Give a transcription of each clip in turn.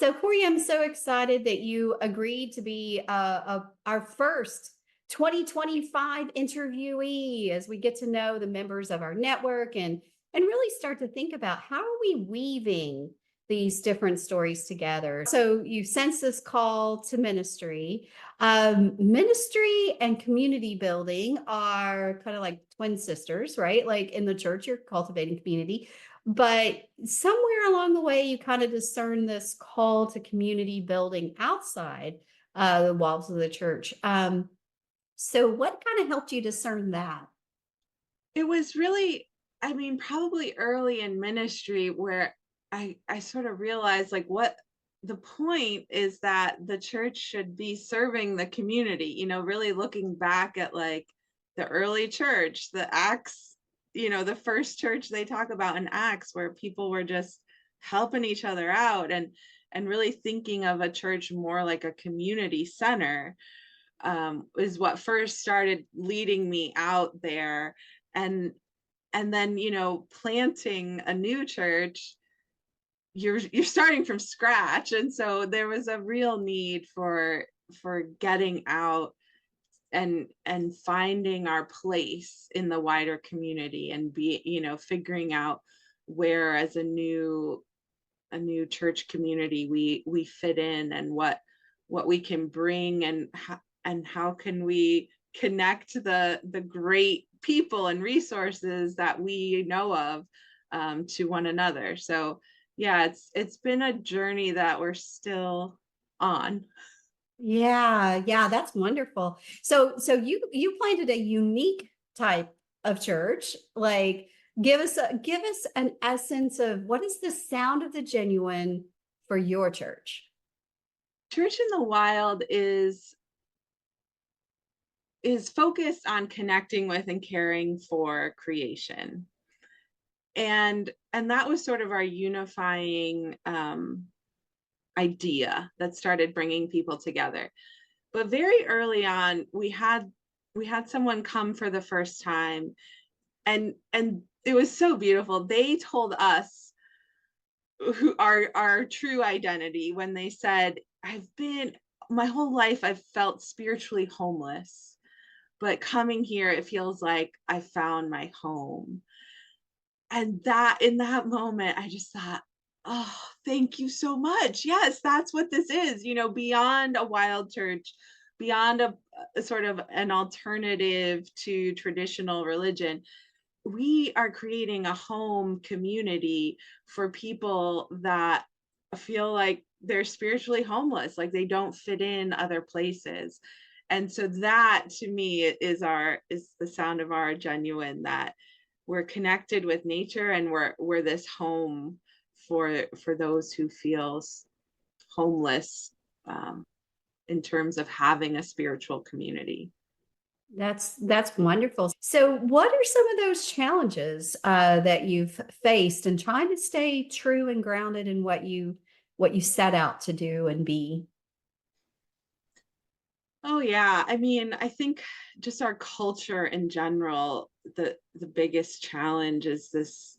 So, Corey, I'm so excited that you agreed to be our first 2025 interviewee as we get to know the members of our network and really start to think about how are we weaving these different stories together. So, you sense this call to ministry. Ministry and community building are kind of like twin sisters, right? Like in the church, you're cultivating community. But somewhere along the way, you kind of discern this call to community building outside the walls of the church. So, what kind of helped you discern that? It was really, I mean, probably early in ministry where I sort of realized like what the point is that the church should be serving the community, really looking back at like the early church, the Acts, the first church they talk about in Acts where people were just helping each other out and really thinking of a church more like a community center, is what first started leading me out there. And and then planting a new church, you're starting from scratch, and so there was a real need for getting out and finding our place in the wider community and be figuring out where as a new church community we fit in, and what we can bring, and how can we connect the great people and resources that we know of, to one another. So yeah, it's been a journey that we're still on. Yeah, yeah, that's wonderful. So you planted a unique type of church. Like, give us an essence of what is the sound of the genuine for your church. Church in the Wild is focused on connecting with and caring for creation, and that was sort of our unifying idea that started bringing people together. But very early on, we had someone come for the first time, and it was so beautiful. They told us who our true identity when they said, I've been my whole life I've felt spiritually homeless, but coming here it feels like I found my home. And that in that moment I just thought, oh, thank you so much. Yes, that's what this is, beyond a wild church, beyond a sort of an alternative to traditional religion. We are creating a home community for people that feel like they're spiritually homeless, like they don't fit in other places. And so that to me is the sound of our genuine, that we're connected with nature, and we're this home for those who feel homeless, in terms of having a spiritual community. That's wonderful. So, what are some of those challenges that you've faced in trying to stay true and grounded in what you set out to do and be? Oh yeah, I mean, I think just our culture in general, the biggest challenge is this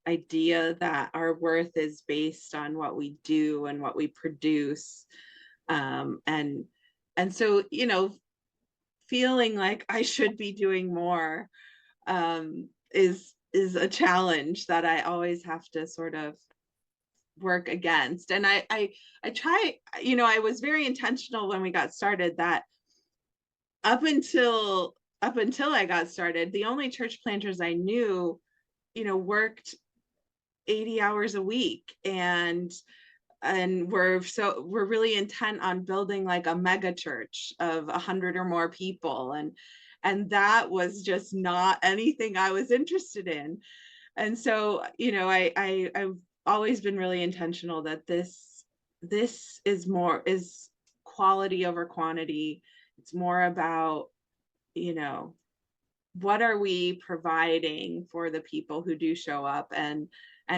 idea that our worth is based on what we do and what we produce, and so feeling like I should be doing more, is a challenge that I always have to sort of work against. And I try, I was very intentional when we got started that up until I got started, the only church planters I knew, worked 80 hours a week, and we're really intent on building like a mega church of 100 or more people, and that was just not anything I was interested in. And so I've always been really intentional that this is quality over quantity. It's more about, you know what are we providing for the people who do show up, and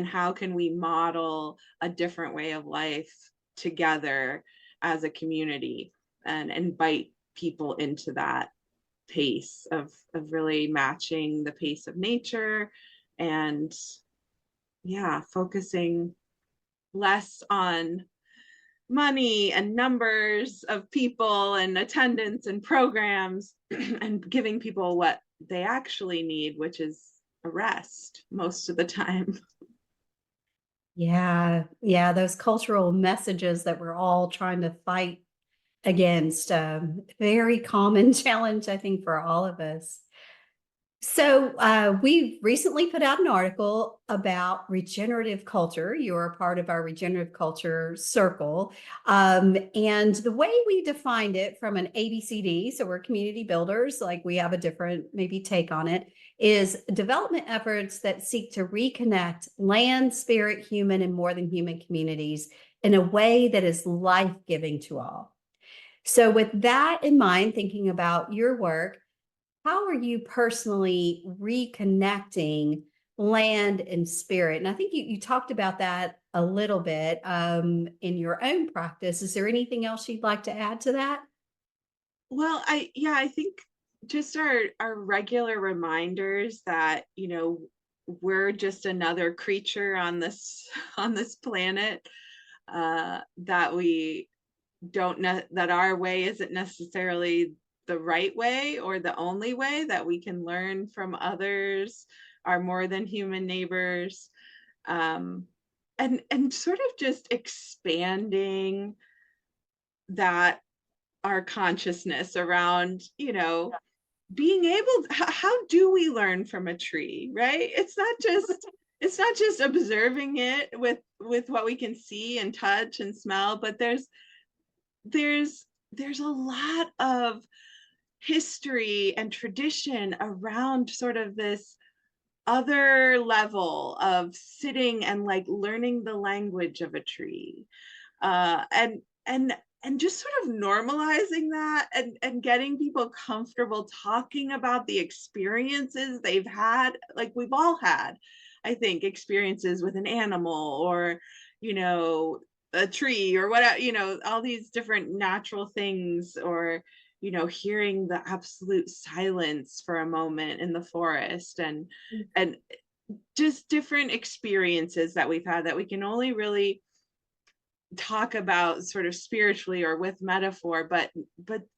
how can we model a different way of life together as a community, and invite people into that pace of really matching the pace of nature, and yeah, focusing less on money and numbers of people and attendance and programs and giving people what they actually need, which is a rest most of the time. Yeah, yeah, those cultural messages that we're all trying to fight against, very common challenge, I think, for all of us. So, we recently put out an article about regenerative culture. You're a part of our regenerative culture circle. And the way we defined it from an ABCD, so we're community builders, like we have a different maybe take on it, is development efforts that seek to reconnect land, spirit, human, and more than human communities in a way that is life giving to all. So, with that in mind, thinking about your work, how are you personally reconnecting land and spirit? And I think you talked about that a little bit in your own practice. Is there anything else you'd like to add to that? Well, I think just our regular reminders that, we're just another creature on this on this planet, that we don't know that our way isn't necessarily the right way or the only way, that we can learn from others, our more than human neighbors, um, and sort of just expanding that our consciousness around, being able how do we learn from a tree, right? It's not just observing it with what we can see and touch and smell, but there's a lot of history and tradition around sort of this other level of sitting and like learning the language of a tree, and just sort of normalizing that, and getting people comfortable talking about the experiences they've had. Like we've all had, I think, experiences with an animal, or you know a tree, or whatever, all these different natural things, or hearing the absolute silence for a moment in the forest, and just different experiences that we've had that we can only really talk about sort of spiritually or with metaphor, but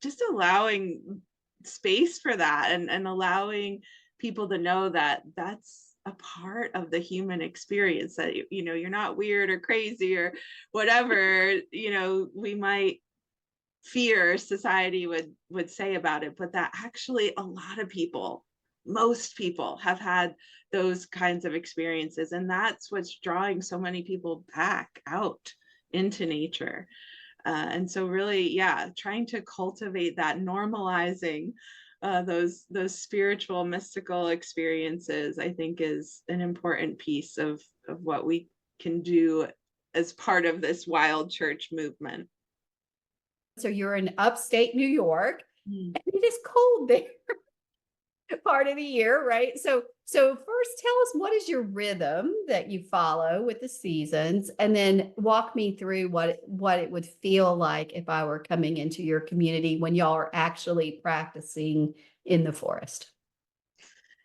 just allowing space for that, and allowing people to know that that's a part of the human experience, that you're not weird or crazy or whatever we might fear society would say about it, but that actually a lot of people, most people, have had those kinds of experiences, and that's what's drawing so many people back out into nature. And so really, yeah, trying to cultivate that, normalizing those spiritual mystical experiences, I think, is an important piece of what we can do as part of this wild church movement. So you're in upstate New York, Mm. and it is cold there part of the year, right? So first tell us, what is your rhythm that you follow with the seasons, and then walk me through what it would feel like if I were coming into your community when y'all are actually practicing in the forest.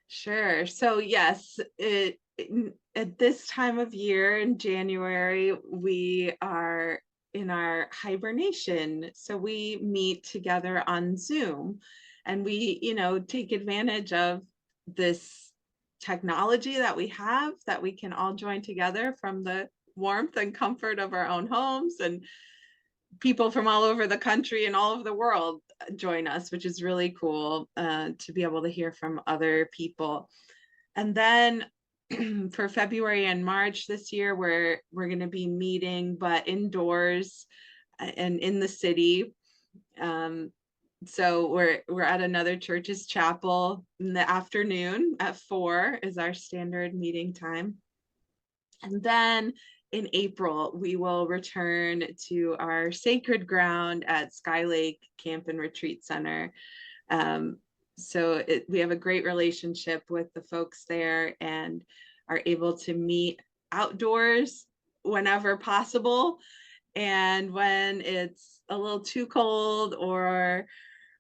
Sure. So yes, at this time of year in January, we are in our hibernation. So we meet together on Zoom, and we, take advantage of this technology that we have, that we can all join together from the warmth and comfort of our own homes, and people from all over the country and all over the world join us, which is really cool, to be able to hear from other people. And then for February and March this year, we're going to be meeting, but indoors, and in the city. Um, so we're at another church's chapel in the afternoon at 4 is our standard meeting time. And then in April, we will return to our sacred ground at Sky Lake Camp and Retreat Center. Um, we have a great relationship with the folks there, and are able to meet outdoors whenever possible. And when it's a little too cold or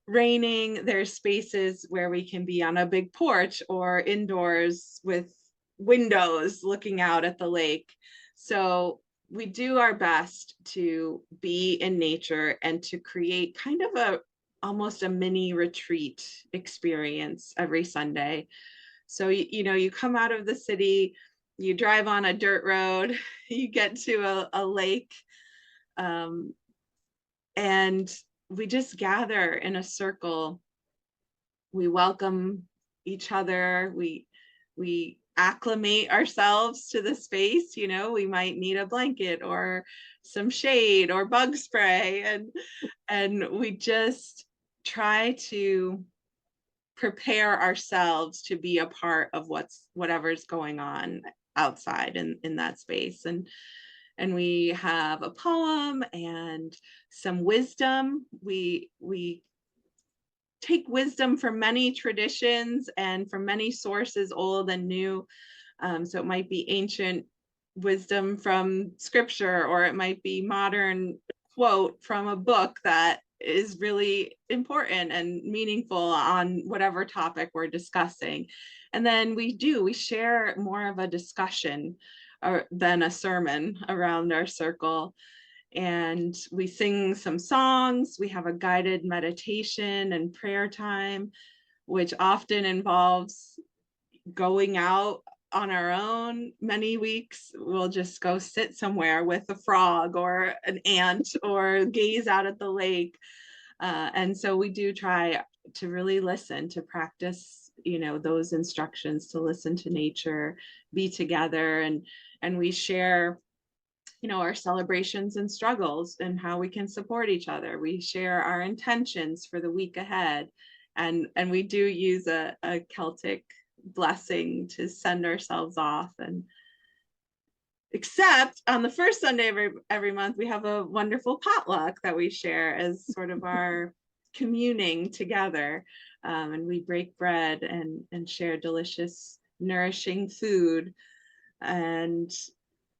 raining, there's spaces where we can be on a big porch or indoors with windows looking out at the lake. So we do our best to be in nature and to create kind of a almost a mini retreat experience every Sunday. So you come out of the city, you drive on a dirt road, you get to a lake, um, and we just gather in a circle. We welcome each other. We acclimate ourselves to the space. We might need a blanket or some shade or bug spray, and we just try to prepare ourselves to be a part of whatever's going on outside in that space. And we have a poem and some wisdom. We take wisdom from many traditions and from many sources, old and new. So it might be ancient wisdom from scripture, or it might be modern quote from a book that is really important and meaningful on whatever topic we're discussing. And then we share more of a discussion than a sermon around our circle. And we sing some songs. We have a guided meditation and prayer time, which often involves going out on our own. Many weeks we'll just go sit somewhere with a frog or an ant or gaze out at the lake. And so we do try to really listen, to practice, those instructions, to listen to nature, be together, and we share our celebrations and struggles and how we can support each other. We share our intentions for the week ahead. And we do use a Celtic blessing to send ourselves off. And except on the first Sunday of every month, we have a wonderful potluck that we share as sort of our communing together. And we break bread and share delicious, nourishing food. And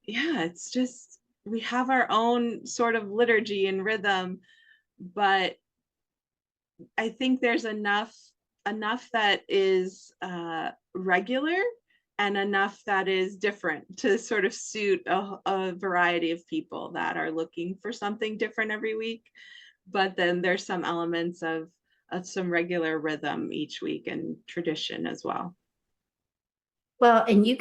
yeah, it's just, we have our own sort of liturgy and rhythm, but I think there's enough that is regular and enough that is different to sort of suit a variety of people that are looking for something different every week. But then there's some elements of some regular rhythm each week and tradition as well. Well, and you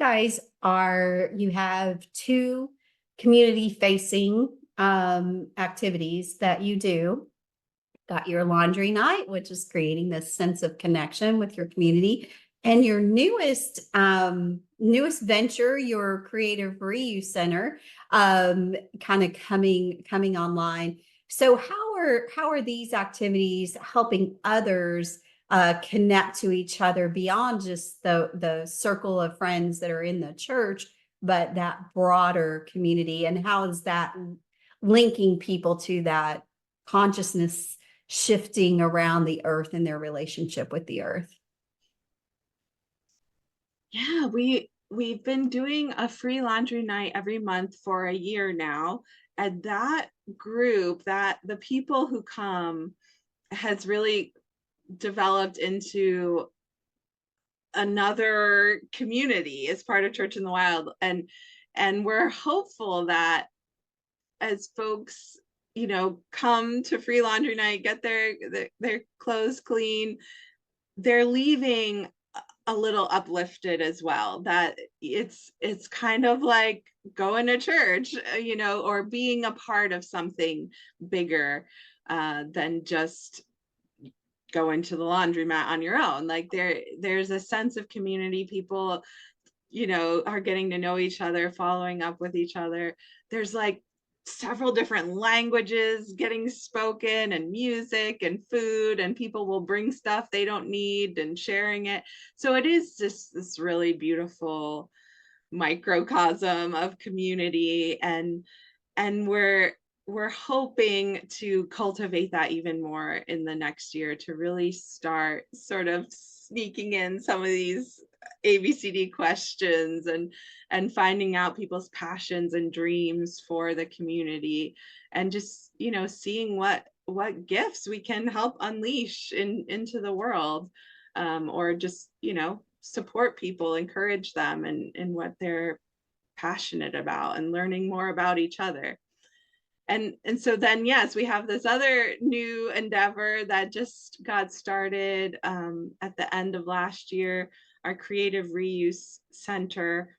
have two community facing activities that you do. Got your laundry night, which is creating this sense of connection with your community, and your newest venture, your creative reuse center, kind of coming online. So how are these activities helping others connect to each other beyond just the circle of friends that are in the church, but that broader community? And how is that linking people to that consciousness shifting around the earth and their relationship with the earth? Yeah, we've been doing a free laundry night every month for a year now. And that group, that the people who come, has really developed into another community as part of Church in the Wild. And we're hopeful that as folks come to free laundry night, get their clothes clean, they're leaving a little uplifted as well, that it's kind of like going to church, or being a part of something bigger than just going to the laundromat on your own. Like there's a sense of community. People are getting to know each other, following up with each other. There's like several different languages getting spoken, and music and food, and people will bring stuff they don't need and sharing it. So it is just this really beautiful microcosm of community, and we're hoping to cultivate that even more in the next year, to really start sort of sneaking in some of these ABCD questions and finding out people's passions and dreams for the community, and just seeing what gifts we can help unleash into the world, or just support people, encourage them in what they're passionate about, and learning more about each other. And so then, yes, we have this other new endeavor that just got started at the end of last year, our Creative Reuse Center,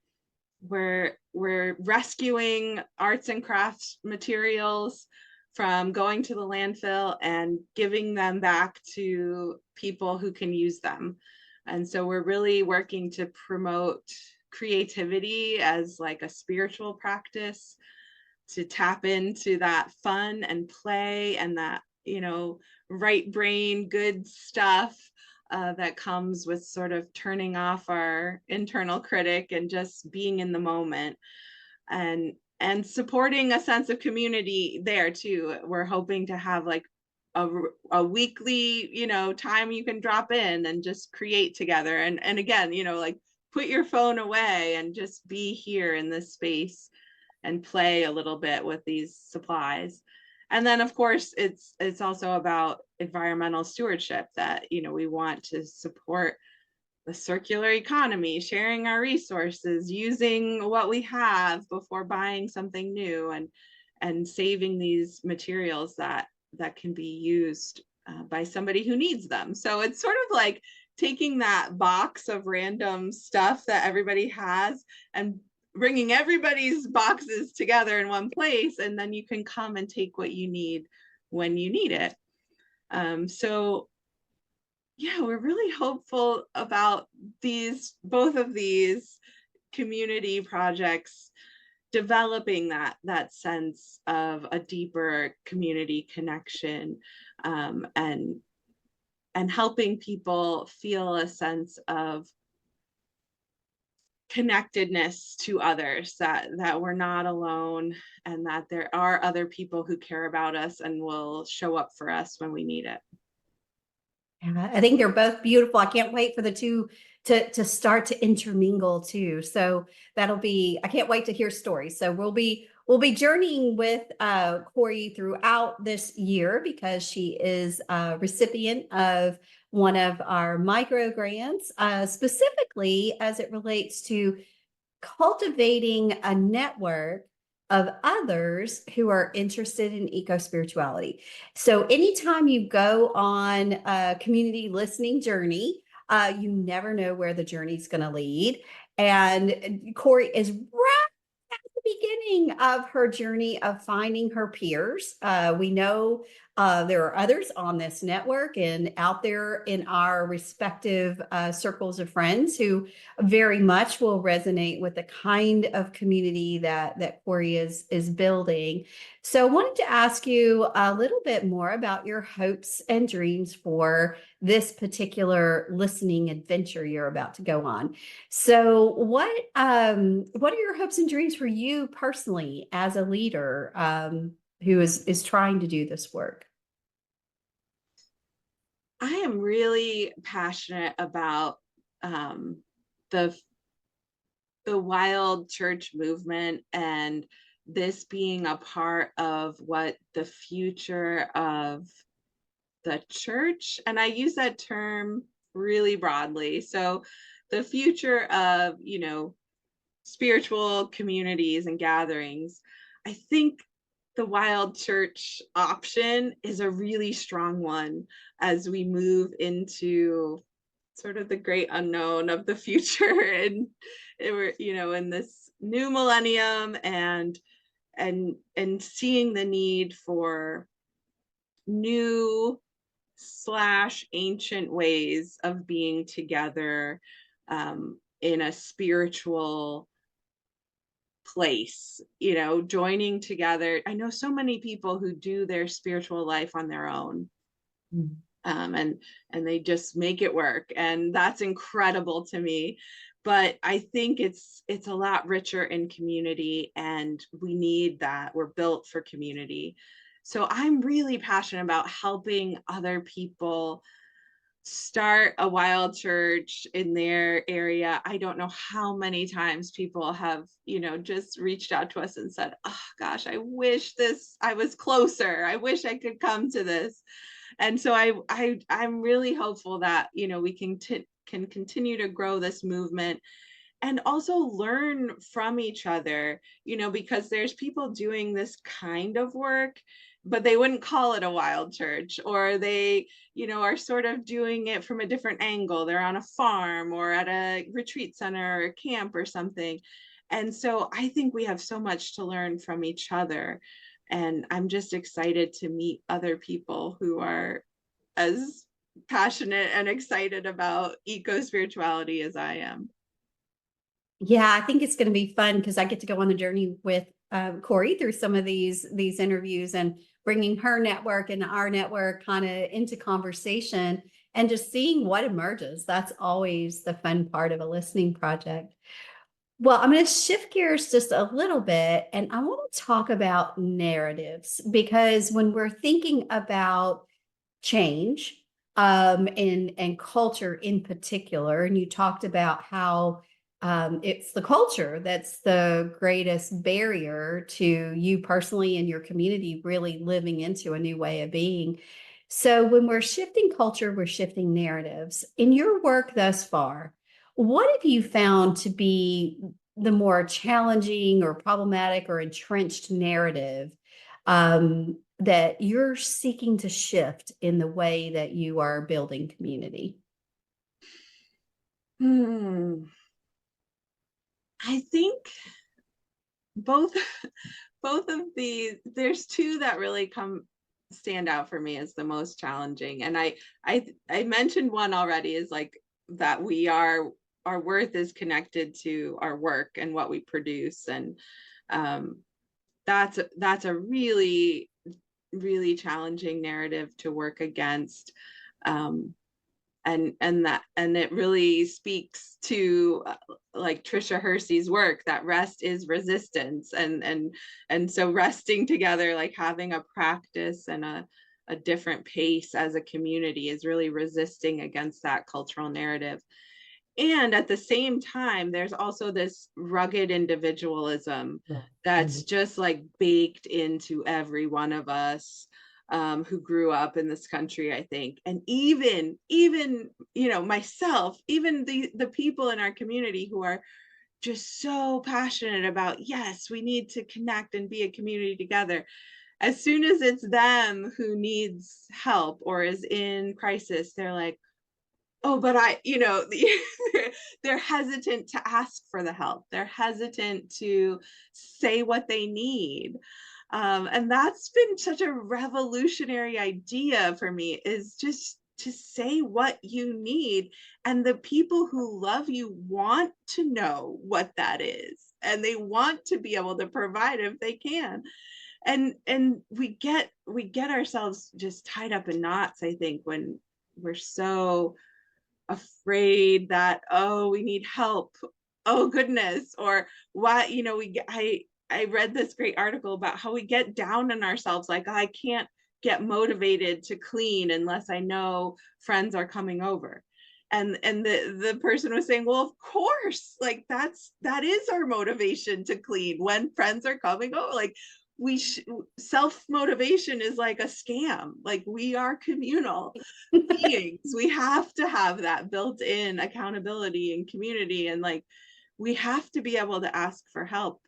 where we're rescuing arts and crafts materials from going to the landfill and giving them back to people who can use them. And so we're really working to promote creativity as like a spiritual practice, to tap into that fun and play and that, right brain, good stuff that comes with sort of turning off our internal critic and just being in the moment, and supporting a sense of community there too. We're hoping to have like a weekly, time you can drop in and just create together. And again, like put your phone away and just be here in this space and play a little bit with these supplies. And then of course it's also about environmental stewardship, that we want to support the circular economy, sharing our resources, using what we have before buying something new, and saving these materials that can be used by somebody who needs them. So it's sort of like taking that box of random stuff that everybody has and bringing everybody's boxes together in one place, and then you can come and take what you need when you need it. So yeah, we're really hopeful about both of these community projects developing that sense of a deeper community connection, and helping people feel a sense of connectedness to others, that we're not alone, and that there are other people who care about us and will show up for us when we need it. Yeah, I think they're both beautiful. I can't wait for the two to start to intermingle too. So I can't wait to hear stories. So we'll be journeying with Corey throughout this year, because she is a recipient of one of our micro grants, specifically as it relates to cultivating a network of others who are interested in eco spirituality. So anytime you go on a community listening journey, you never know where the journey's going to lead. And Corey is right at the beginning of her journey of finding her peers. We know there are others on this network and out there in our respective circles of friends who very much will resonate with the kind of community that Corey is building. So I wanted to ask you a little bit more about your hopes and dreams for this particular listening adventure you're about to go on. So what are your hopes and dreams for you personally as a leader who is trying to do this work? I am really passionate about the wild church movement, and this being a part of what the future of the church, and I use that term really broadly. So the future of, spiritual communities and gatherings. I think the wild church option is a really strong one as we move into sort of the great unknown of the future, and we're, in this new millennium, and seeing the need for new slash ancient ways of being together in a spiritual place, joining together. I know so many people who do their spiritual life on their own, and they just make it work, and that's incredible to me. But I think it's a lot richer in community, and we need that. We're built for community. So I'm really passionate about helping other people start a wild church in their area. I don't know how many times people have, just reached out to us and said, oh gosh, I wish I was closer. I wish I could come to this. And so I'm really hopeful that, we can continue to grow this movement, and also learn from each other, because there's people doing this kind of work, but they wouldn't call it a wild church, or they, are sort of doing it from a different angle. They're on a farm or at a retreat center or a camp or something. And so I think we have so much to learn from each other. And I'm just excited to meet other people who are as passionate and excited about eco spirituality as I am. Yeah, I think it's going to be fun because I get to go on the journey with Corey through some of these interviews and bringing her network and our network kind of into conversation and just seeing what emerges. That's always the fun part of a listening project. Well, I'm going to shift gears just a little bit, and I want to talk about narratives because when we're thinking about change and culture in particular, and you talked about how it's the culture that's the greatest barrier to you personally and your community really living into a new way of being. So when we're shifting culture, we're shifting narratives. In your work thus far, what have you found to be the more challenging or problematic or entrenched narrative that you're seeking to shift in the way that you are building community? Hmm. I think both both of these, there's two that really come stand out for me as the most challenging. And I mentioned one already, is like that our worth is connected to our work and what we produce. And um that's a really, really challenging narrative to work against. um and it really speaks to like Trisha Hersey's work, that rest is resistance. And so resting together, like having a practice and a different pace as a community, is really resisting against that cultural narrative. And at the same time, there's also this rugged individualism that's just like baked into every one of us, who grew up in this country, I think. And even myself, even the people in our community who are just so passionate about, yes, we need to connect and be a community together. As soon as it's them who needs help or is in crisis, they're like, oh, but they're hesitant to ask for the help. They're hesitant to say what they need. And that's been such a revolutionary idea for me, is just to say what you need. And the people who love you want to know what that is. And they want to be able to provide if they can. And we get ourselves just tied up in knots, I think, when we're so afraid that, oh, we need help, oh goodness, or why, I read this great article about how we get down on ourselves, like, I can't get motivated to clean unless I know friends are coming over. And the person was saying, well, of course, like that is our motivation to clean when friends are coming over. Like, self motivation is like a scam. Like, we are communal beings. We have to have that built in accountability and community. And like, we have to be able to ask for help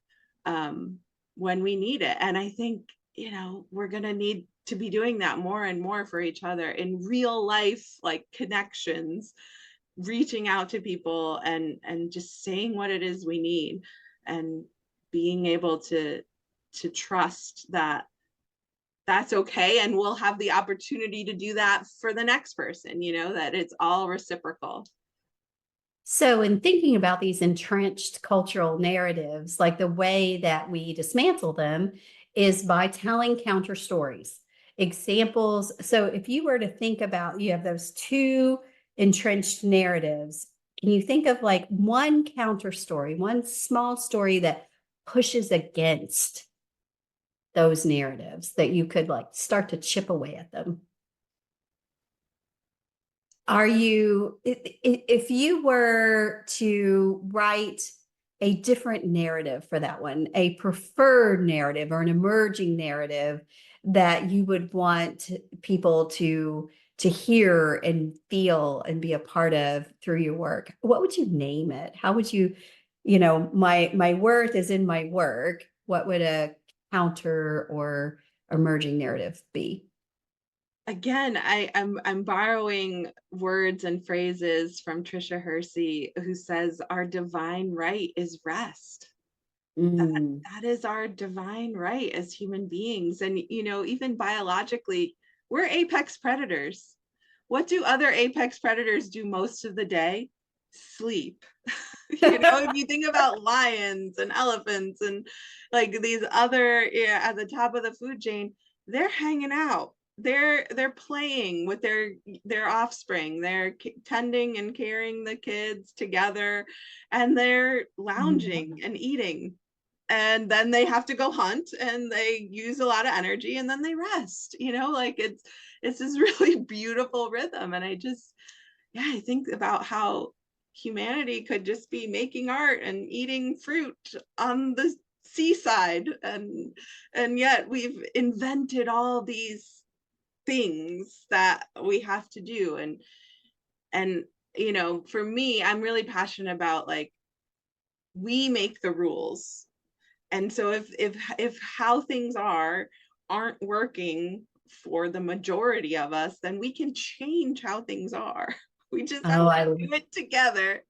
when we need it. And I think, we're going to need to be doing that more and more for each other in real life, like connections, reaching out to people and just saying what it is we need, and being able to trust that that's okay, and we'll have the opportunity to do that for the next person, that it's all reciprocal. So, in thinking about these entrenched cultural narratives, like the way that we dismantle them is by telling counter stories, examples. So, if you were to think about, you have those two entrenched narratives, can you think of like one counter story, one small story that pushes against those narratives that you could like start to chip away at them? Are you, if you were to write a different narrative for that one, a preferred narrative or an emerging narrative that you would want people to hear and feel and be a part of through your work, what would you name it? How would you my worth is in my work, what would a counter or emerging narrative be? Again, I'm borrowing words and phrases from Trisha Hersey, who says our divine right is rest. That Mm. that is our divine right as human beings. And even biologically, we're apex predators. What do other apex predators do most of the day? Sleep. If you think about lions and elephants and like these other, yeah, at the top of the food chain, they're hanging out. They're playing with their offspring. They're tending and carrying the kids together, and they're lounging and eating, and then they have to go hunt and they use a lot of energy and then they rest. Like it's this really beautiful rhythm. And I think about how humanity could just be making art and eating fruit on the seaside, and yet we've invented all these things that we have to do. And for me, I'm really passionate about, like, we make the rules. And so if how things aren't working for the majority of us, then we can change how things are. We just have Oh, to do it together.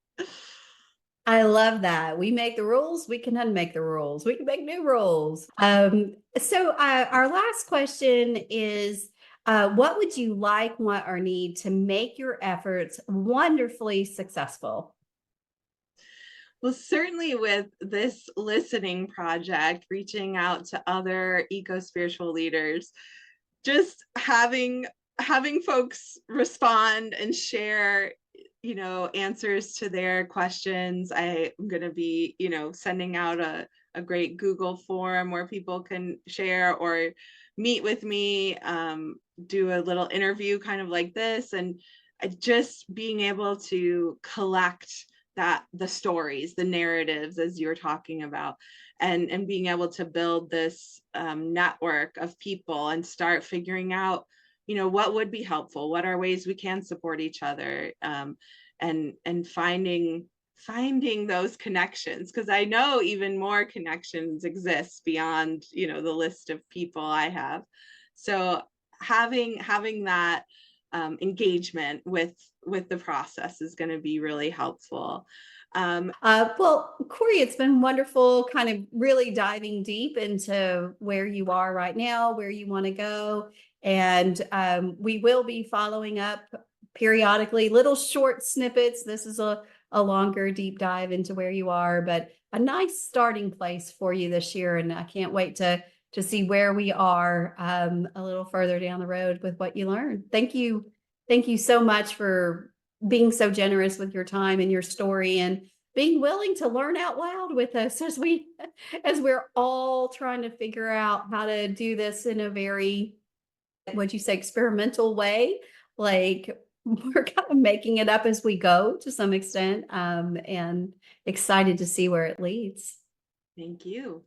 I love that. We make the rules, we can unmake the rules, we can make new rules. So our last question is, what would you like, want, or need to make your efforts wonderfully successful? Well, certainly with this listening project, reaching out to other eco-spiritual leaders, just having folks respond and share answers to their questions. I'm going to be sending out a great Google form where people can share or meet with me, do a little interview kind of like this, and just being able to collect the stories, the narratives, as you're talking about, and being able to build this network of people and start figuring out what would be helpful, what are ways we can support each other, and finding those connections, because I know even more connections exist beyond the list of people I have. So having that engagement with the process is going to be really helpful. Well, Corey, it's been wonderful kind of really diving deep into where you are right now, where you want to go. And we will be following up periodically, little short snippets. This is a longer deep dive into where you are, but a nice starting place for you this year. And I can't wait to see where we are a little further down the road with what you learned. Thank you. Thank you so much for being so generous with your time and your story, and being willing to learn out loud with us as we're all trying to figure out how to do this in a very, what'd you say, experimental way. Like, we're kind of making it up as we go to some extent, and excited to see where it leads. Thank you.